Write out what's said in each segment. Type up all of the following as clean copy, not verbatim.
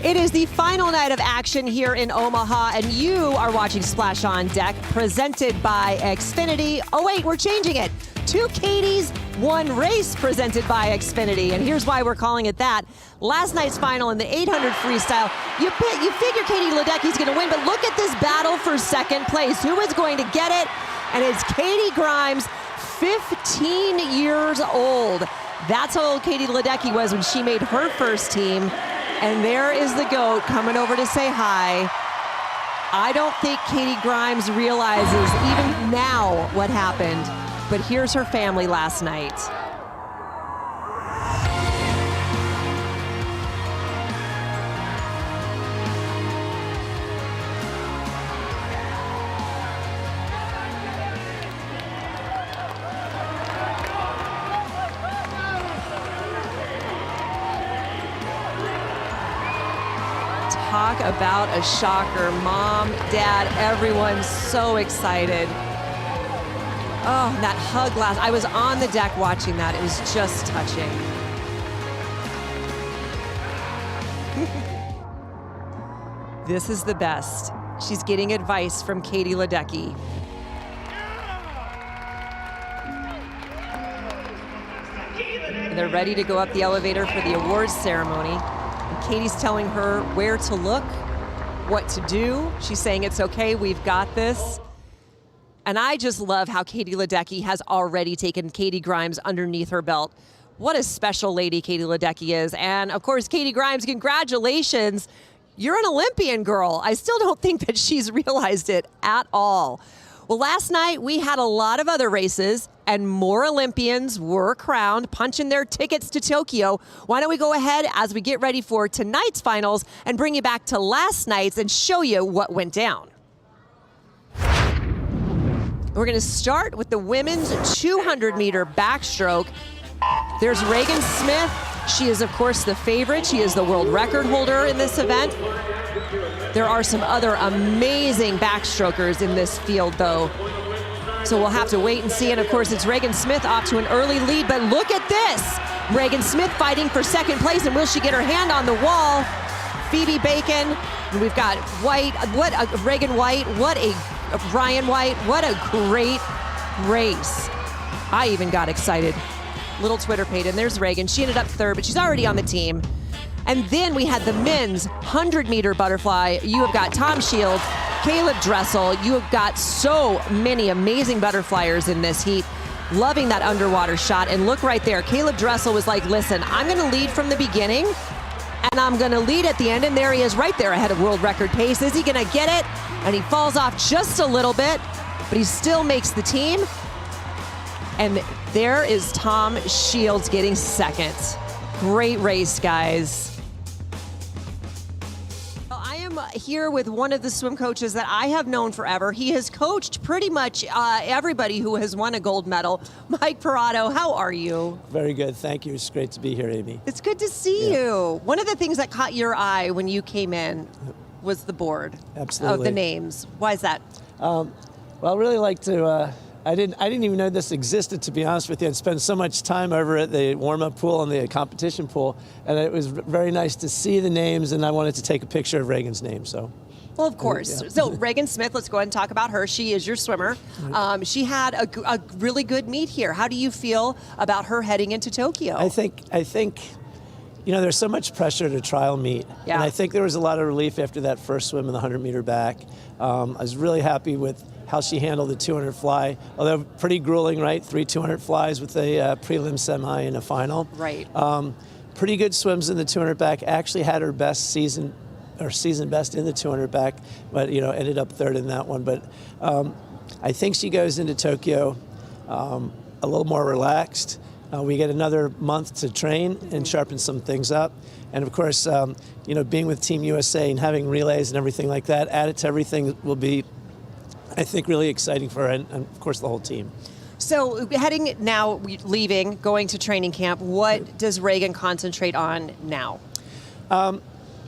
It is the final night of action here in Omaha, and you are watching Splash on Deck, presented by Xfinity. Oh wait, we're changing it. 2 Katies, 1 race, presented by Xfinity. And here's why we're calling it that. Last night's final in the 800 freestyle, you figure Katie Ledecky's going to win, but look at this battle for second place. Who is going to get it? And it's Katie Grimes, 15 years old. That's how old Katie Ledecky was when she made her first team. And there is the GOAT coming over to say hi. I don't think Katie Grimes realizes even now what happened, but here's her family last night. Talk about a shocker. Mom, Dad, everyone's so excited. Oh, that hug last, I was on the deck watching that. It was just touching. This is the best. She's getting advice from Katie Ledecky. And they're ready to go up the elevator for the awards ceremony. Katie's telling her where to look, what to do. She's saying, it's okay, we've got this. And I just love how Katie Ledecky has already taken Katie Grimes underneath her belt. What a special lady Katie Ledecky is. And of course, Katie Grimes, congratulations. You're an Olympian, girl. I still don't think that she's realized it at all. Well, last night we had a lot of other races and more Olympians were crowned, punching their tickets to Tokyo. Why don't we go ahead as we get ready for tonight's finals and bring you back to last night's and show you what went down. We're going to start with the women's 200-meter backstroke. There's Regan Smith. She is, of course, the favorite. She is the world record holder in this event. There are some other amazing backstrokers in this field, though. So we'll have to wait and see. And, of course, it's Regan Smith off to an early lead. But look at this. Regan Smith fighting for second place. And will she get her hand on the wall? Phoebe Bacon. And we've got White. What a Regan White. What a Ryan White. What a great race. I even got excited. Little Twitter paid. And there's Regan. She ended up third, but she's already on the team. And then we had the men's 100-meter butterfly. You have got Tom Shields, Caleb Dressel. You have got so many amazing butterflyers in this heat. Loving that underwater shot. And look right there. Caleb Dressel was like, listen, I'm going to lead from the beginning, and I'm going to lead at the end. And there he is right there ahead of world record pace. Is he going to get it? And he falls off just a little bit, but he still makes the team. And there is Tom Shields getting second. Great race, guys. Here with one of the swim coaches that I have known forever. He has coached pretty much everybody who has won a gold medal. Mike Parado, how are you? Very good, thank you. It's great to be here, Amy. It's good to see you. One of the things that caught your eye when you came in was the board. Absolutely. Of the names. Why is that? Well, I really like to, I didn't even know this existed, to be honest with you. I'd spent so much time over at the warm-up pool and the competition pool, and it was very nice to see the names, and I wanted to take a picture of Regan's name, so. Well, of course. Yeah. So Regan Smith, let's go ahead and talk about her. She is your swimmer. She had a really good meet here. How do you feel about her heading into Tokyo? I think, you know, there's so much pressure to trial meet, and I think there was a lot of relief after that first swim in the 100-meter back. I was really happy with how she handled the 200 fly, although pretty grueling, right? 3 200 flies with a prelim, semi, and a final. Right. Pretty good swims in the 200 back. Actually had her best season best in the 200 back, but you know, ended up third in that one. But I think she goes into Tokyo a little more relaxed. We get another month to train and sharpen some things up. And of course, you know, being with Team USA and having relays and everything like that, added to everything, will be, I think, really exciting for her and of course the whole team. So heading now, leaving, going to training camp, what does Regan concentrate on now?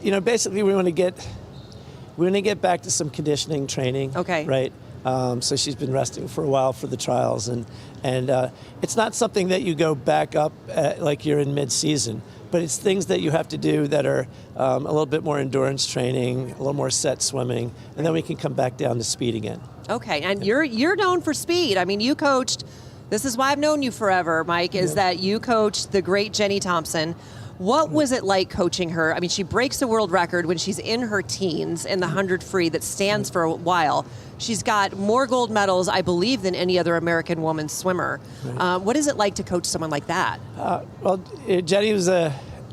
You know, basically we want to get back to some conditioning training. Okay. Right. So she's been resting for a while for the trials, and it's not something that you go back up like you're in mid-season, but it's things that you have to do that are a little bit more endurance training, a little more set swimming, and then we can come back down to speed again. Okay, and you're known for speed. I mean, you coached, this is why I've known you forever, Mike, is that you coached the great Jenny Thompson. What was it like coaching her? I mean, she breaks the world record when she's in her teens in the 100 free that stands for a while. She's got more gold medals, I believe, than any other American woman swimmer. Right. What is it like to coach someone like that? Well, Jenny was,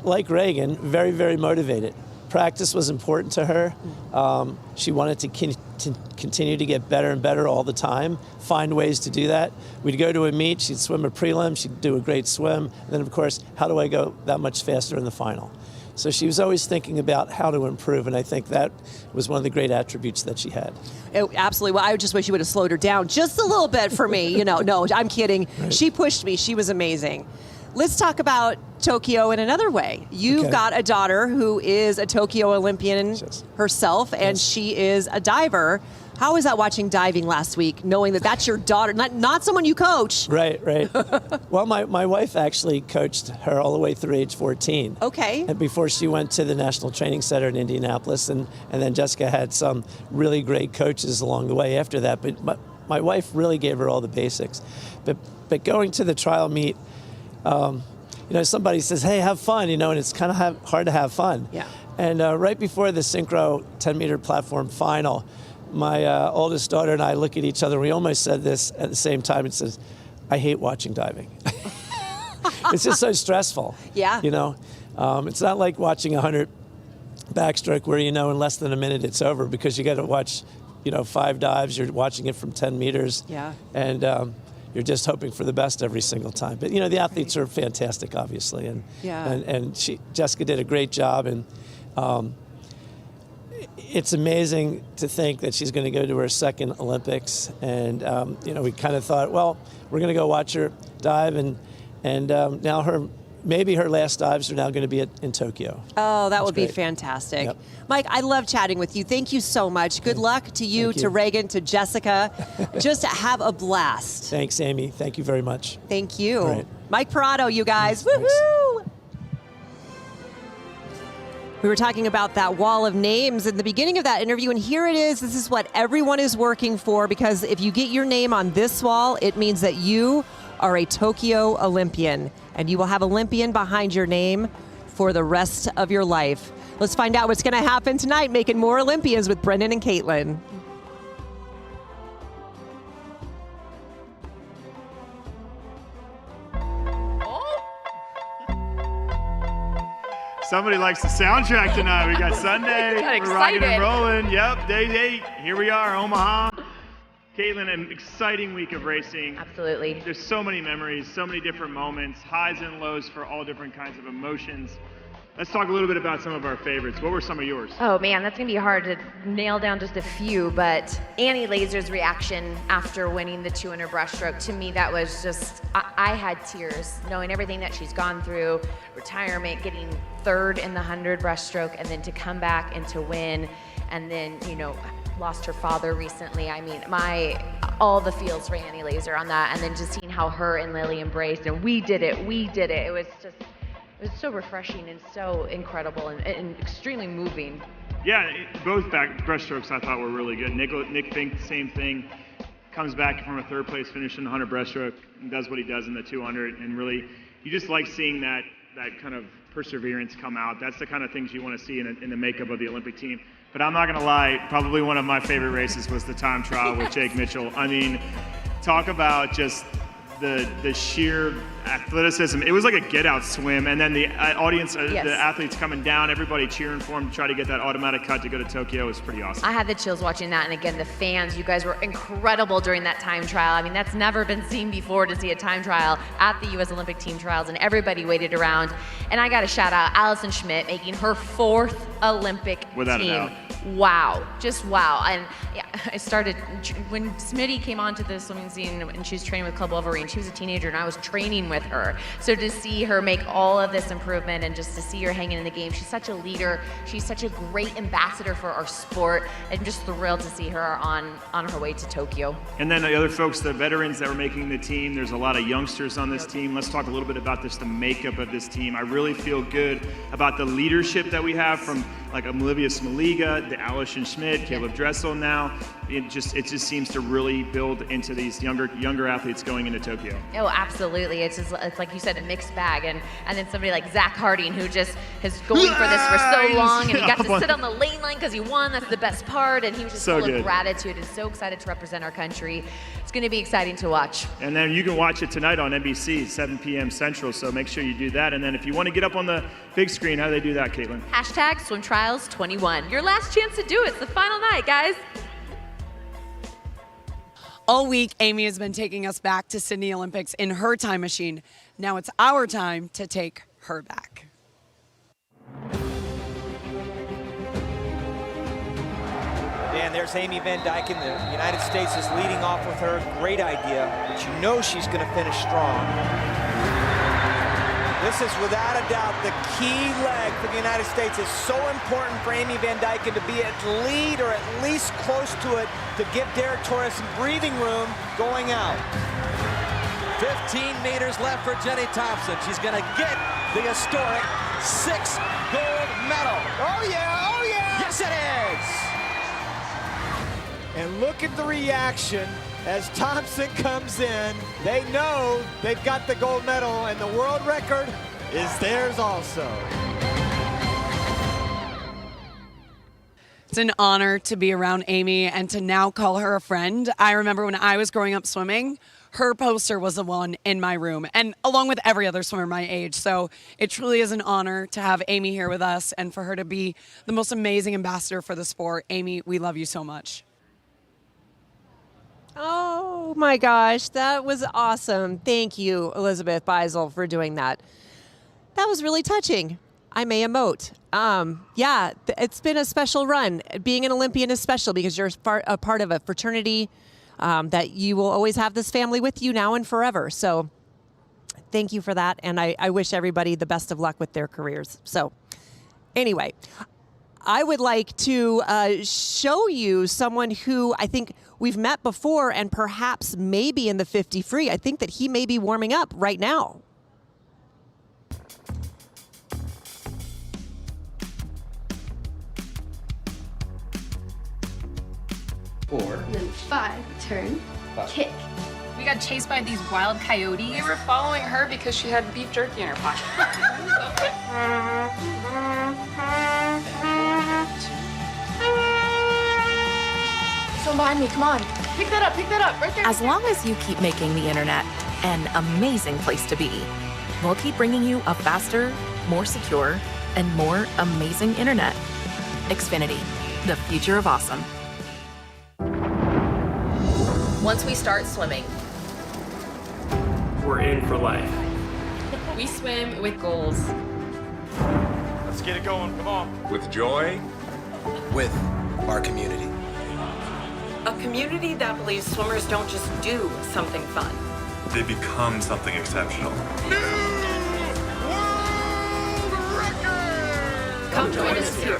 like Reagan, very, very motivated. Practice was important to her. She wanted to continue to get better and better all the time, find ways to do that. We'd go to a meet, she'd swim a prelim, she'd do a great swim, and then of course, how do I go that much faster in the final? So she was always thinking about how to improve, and I think that was one of the great attributes that she had. Absolutely. Well, I just wish you would have slowed her down just a little bit for me. No, I'm kidding. Right. She pushed me. She was amazing. Let's talk about Tokyo in another way. You've got a daughter who is a Tokyo Olympian herself, and she is a diver. How was that watching diving last week, knowing that that's your daughter, not someone you coach? Right. Well, my wife actually coached her all the way through age 14. Okay. And before she went to the National Training Center in Indianapolis, and then Jessica had some really great coaches along the way after that. But my wife really gave her all the basics. But going to the trial meet, somebody says, hey, have fun, and it's kind of hard to have fun. Yeah. And right before the synchro 10-meter platform final, my oldest daughter and I look at each other. We almost said this at the same time. It says, I hate watching diving. It's just so stressful. Yeah. It's not like watching 100 backstroke where in less than a minute it's over, because you got to watch, 5 dives. You're watching it from 10 meters. Yeah. And you're just hoping for the best every single time. But the athletes are fantastic, obviously, and Jessica did a great job, and it's amazing to think that she's going to go to her second Olympics, and we kind of thought, well, we're going to go watch her dive, and now maybe her last dives are now going to be in Tokyo. Oh, that would be fantastic. Yep. Mike, I love chatting with you. Thank you so much. Good luck to you, to Reagan, to Jessica. Just have a blast. Thanks, Amy. Thank you very much. Thank you. Right. Mike Parado, you guys. Thanks. Woohoo! We were talking about that wall of names in the beginning of that interview, and here it is. This is what everyone is working for, because if you get your name on this wall, it means that you are a Tokyo Olympian, and you will have Olympian behind your name for the rest of your life. Let's find out what's going to happen tonight, making more Olympians with Brendan and Caitlin. Somebody likes the soundtrack tonight. We got Sunday. We're rocking and rolling. Yep, day 8. Here we are, Omaha. Caitlin, an exciting week of racing. Absolutely. There's so many memories, so many different moments, highs and lows for all different kinds of emotions. Let's talk a little bit about some of our favorites. What were some of yours? Oh man, that's gonna be hard to nail down just a few, but Annie Laser's reaction after winning the 200 breaststroke, to me that was just, I had tears knowing everything that she's gone through, retirement, getting third in the 100 breaststroke, and then to come back and to win, and then, lost her father recently. I mean, all the feels for Annie Laser on that, and then just seeing how her and Lily embraced, and we did it. It was just, it was so refreshing and so incredible and extremely moving. Yeah, both breaststrokes I thought were really good. Nick Fink, same thing, comes back from a third place finish in the 100 breaststroke and does what he does in the 200, and really, you just like seeing that kind of perseverance come out. That's the kind of things you want to see in the makeup of the Olympic team. But I'm not going to lie, probably one of my favorite races was the time trial with Jake Mitchell. I mean, talk about just the sheer athleticism. It was like a get-out swim, and then the audience, the athletes coming down, everybody cheering for him to try to get that automatic cut to go to Tokyo. It was pretty awesome. I had the chills watching that, and again, the fans, you guys were incredible during that time trial. I mean, that's never been seen before, to see a time trial at the U.S. Olympic team trials, and everybody waited around. And I got to shout out Allison Schmidt making her 4th Olympic Without team. a doubt. Wow, just wow. And yeah, I started, when Smitty came onto the swimming scene and she was training with Club Wolverine, she was a teenager and I was training with her. So to see her make all of this improvement and just to see her hanging in the game, she's such a leader. She's such a great ambassador for our sport. I'm just thrilled to see her on her way to Tokyo. And then the other folks, the veterans that were making the team, there's a lot of youngsters on this team. Let's talk a little bit about the makeup of this team. I really feel good about the leadership that we have from like Olivia Smaliga, the Allison Schmidt, Caleb Dressel now. It just seems to really build into these younger athletes going into Tokyo. Oh, absolutely. It's like you said, a mixed bag. And then somebody like Zach Harding, who just has going for this for so long, and he got to sit on the lane line because he won. That's the best part. And he was just So full good. of gratitude and so excited to represent our country. It's going to be exciting to watch. And then you can watch it tonight on NBC, 7 p.m. Central, so make sure you do that. And then if you want to get up on the big screen, how do they do that, Caitlin? Hashtag Swim Trials 21. Your last chance to do it. It's the final night, guys. All week, Amy has been taking us back to Sydney Olympics in her time machine. Now it's our time to take her back. And there's Amy Van Dyken. The United States is leading off with her. Great idea, but you know she's going to finish strong. This is without a doubt the key leg for the United States. It's so important for Amy Van Dyken to be at lead or at least close to it to give Derek Torres some breathing room going out. 15 meters left for Jenny Thompson. She's going to get the historic 6th gold medal. Oh yeah, oh yeah! Yes, it is! And look at the reaction as Thompson comes in. They know they've got the gold medal, and the world record is theirs also. It's an honor to be around Amy and to now call her a friend. I remember when I was growing up swimming, her poster was the one in my room, and along with every other swimmer my age. So it truly is an honor to have Amy here with us and for her to be the most amazing ambassador for the sport. Amy, we love you so much. Oh my gosh, that was awesome. Thank you, Elizabeth Beisel, for doing that. That was really touching. I may emote. Yeah, it's been a special run. Being an Olympian is special because you're a part of a fraternity that you will always have this family with you now and forever. So thank you for that. And I wish everybody the best of luck with their careers. So anyway, I would like to show you someone who I think we've met before and perhaps maybe in the 50 free. I think that he may be warming up right now. Four. And then 5, turn, kick. We got chased by these wild coyotes. We were following her because she had beef jerky in her pocket. So behind me, come on. Pick that up, right there. As long as you keep making the internet an amazing place to be, we'll keep bringing you a faster, more secure, and more amazing internet. Xfinity, the future of awesome. Once we start swimming, we're in for life. We swim with goals. Let's get it going, come on. With joy. With our community. A community that believes swimmers don't just do something fun. They become something exceptional. Come join us here,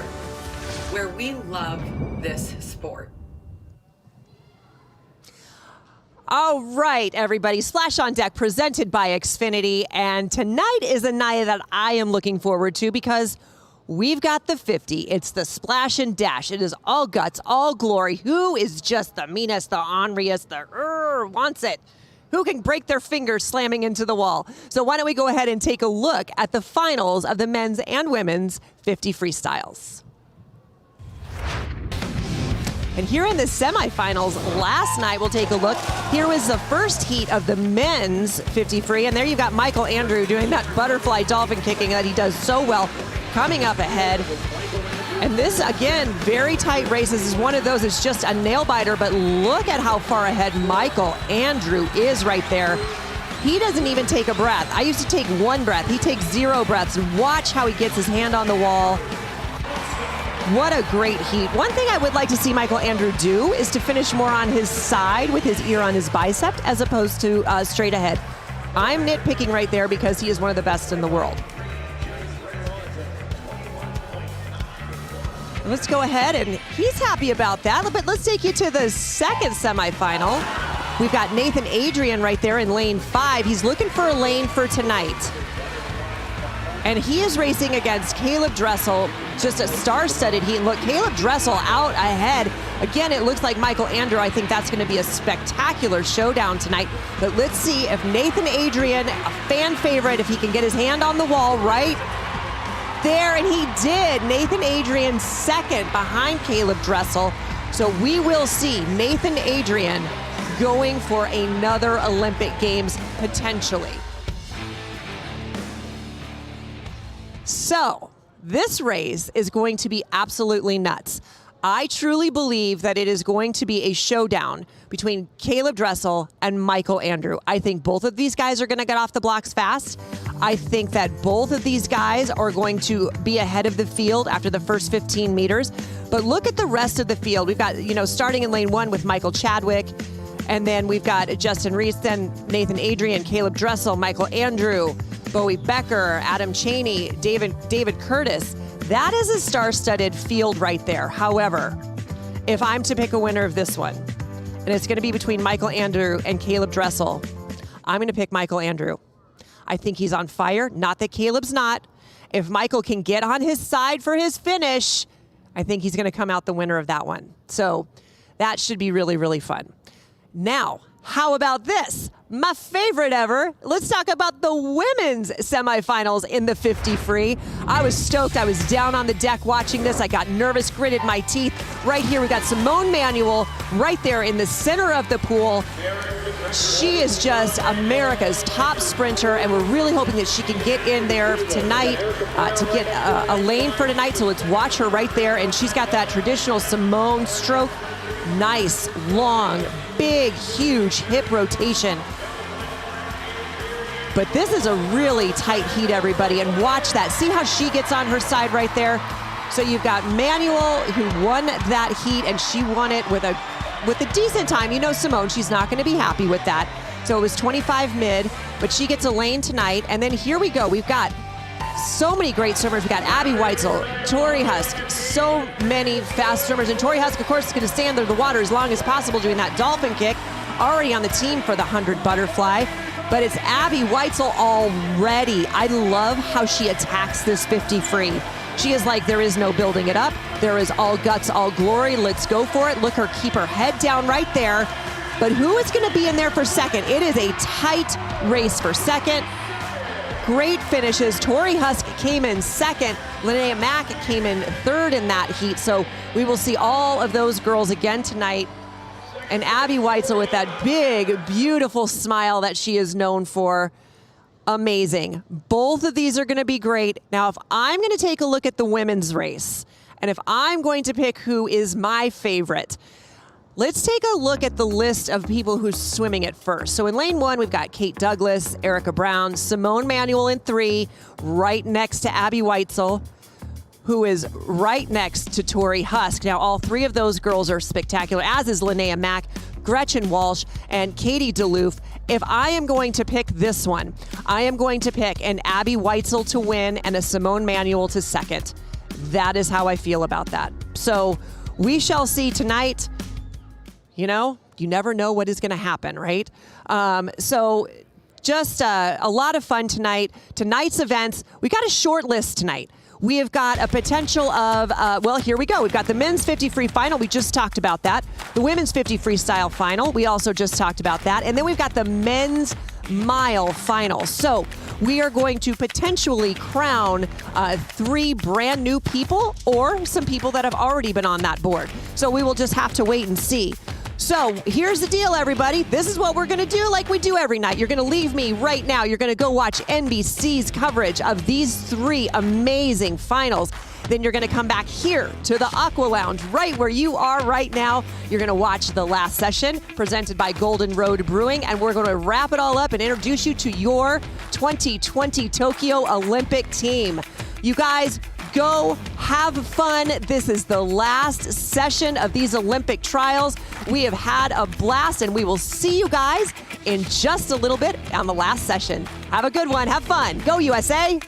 where we love this sport. All right, everybody. Splash on Deck presented by Xfinity. And tonight is a night that I am looking forward to because we've got the 50. It's the splash and dash. It is all guts, all glory. Who is just the meanest, the orneriest, the wants it? Who can break their fingers slamming into the wall? So why don't we go ahead and take a look at the finals of the men's and women's 50 freestyles. And here in the semifinals last night, we'll take a look. Here was the first heat of the men's 50 free. And there you've got Michael Andrew doing that butterfly dolphin kicking that he does so well, coming up ahead. And this, again, very tight race. This is one of those, it's just a nail biter, but look at how far ahead Michael Andrew is right there. He doesn't even take a breath. I used to take one breath. He takes 0 breaths. Watch how he gets his hand on the wall. What a great heat. One thing I would like to see Michael Andrew do is to finish more on his side with his ear on his bicep as opposed to straight ahead. I'm nitpicking right there because he is one of the best in the world. Let's go ahead, and he's happy about that. But let's take you to the second semifinal. We've got Nathan Adrian right there in lane 5. He's looking for a lane for tonight. And he is racing against Caleb Dressel, just a star-studded heat. Look, Caleb Dressel out ahead. Again, it looks like Michael Andrew. I think that's going to be a spectacular showdown tonight. But let's see if Nathan Adrian, a fan favorite, if he can get his hand on the wall right there, and he did. Nathan Adrian second behind Caleb Dressel. So we will see Nathan Adrian going for another Olympic Games potentially. So this race is going to be absolutely nuts. I truly believe that it is going to be a showdown between Caleb Dressel and Michael Andrew. I think both of these guys are going to get off the blocks fast. I think that both of these guys are going to be ahead of the field after the first 15 meters. But look at the rest of the field. We've got, starting in lane 1 with Michael Chadwick, and then we've got Justin Reese, then Nathan Adrian, Caleb Dressel, Michael Andrew, Bowie Becker, Adam Chaney, David Curtis. That is a star-studded field right there. However, if I'm to pick a winner of this one, and it's going to be between Michael Andrew and Caleb Dressel, I'm going to pick Michael Andrew. I think he's on fire. Not that Caleb's not. If Michael can get on his side for his finish, I think he's going to come out the winner of that one. So that should be really, really fun. Now, how about this? My favorite ever. Let's talk about the women's semifinals in the 50 free. I was stoked. I was down on the deck watching this. I got nervous, gritted my teeth. Right here, we got Simone Manuel right there in the center of the pool. She is just America's top sprinter, and we're really hoping that she can get in there tonight to get a lane for tonight. So let's watch her right there. And she's got that traditional Simone stroke. Nice, long, big, huge hip rotation. But this is a really tight heat, everybody, and watch that. See how she gets on her side right there? So you've got Manuel, who won that heat, and she won it with a decent time. Simone, she's not going to be happy with that. So it was 25 mid, but she gets a lane tonight. And then here we go. We've got so many great swimmers. We've got Abby Weitzel, Tori Husk, so many fast swimmers. And Tori Husk, of course, is going to stay under the water as long as possible doing that dolphin kick. Already on the team for the 100 butterfly. But it's Abby Weitzel already. I love how she attacks this 50 free. She is like, there is no building it up. There is all guts, all glory. Let's go for it. Look her keep her head down right there. But who is going to be in there for second? It is a tight race for second. Great finishes. Tori Husk came in second. Linnea Mack came in third in that heat. So we will see all of those girls again tonight. And Abby Weitzel with that big, beautiful smile that she is known for. Amazing. Both of these are going to be great. Now, if I'm going to take a look at the women's race, and if I'm going to pick who is my favorite, let's take a look at the list of people who's swimming it first. So in lane 1, we've got Kate Douglas, Erica Brown, Simone Manuel in 3, right next to Abby Weitzel, who is right next to Tori Husk. Now, all 3 of those girls are spectacular, as is Linnea Mack, Gretchen Walsh, and Katie DeLoof. If I am going to pick this one, I am going to pick an Abby Weitzel to win and a Simone Manuel to second. That is how I feel about that. So we shall see tonight. You never know what is going to happen, right? So just a lot of fun tonight. Tonight's events, we got a short list tonight. We have got a potential of, here we go. We've got the men's 50 free final. We just talked about that. The women's 50 freestyle final. We also just talked about that. And then we've got the men's mile final. So we are going to potentially crown 3 brand new people or some people that have already been on that board. So we will just have to wait and see. So here's the deal, everybody. This is what we're going to do like we do every night. You're going to leave me right now. You're going to go watch NBC's coverage of these 3 amazing finals. Then you're going to come back here to the Aqua Lounge right where you are right now. You're going to watch the last session presented by Golden Road Brewing, and we're going to wrap it all up and introduce you to your 2020 Tokyo Olympic team. You guys, Go have fun. This is the last session of these Olympic trials. We have had a blast, and we will see you guys in just a little bit on the last session. Have a good one. Have fun. Go USA.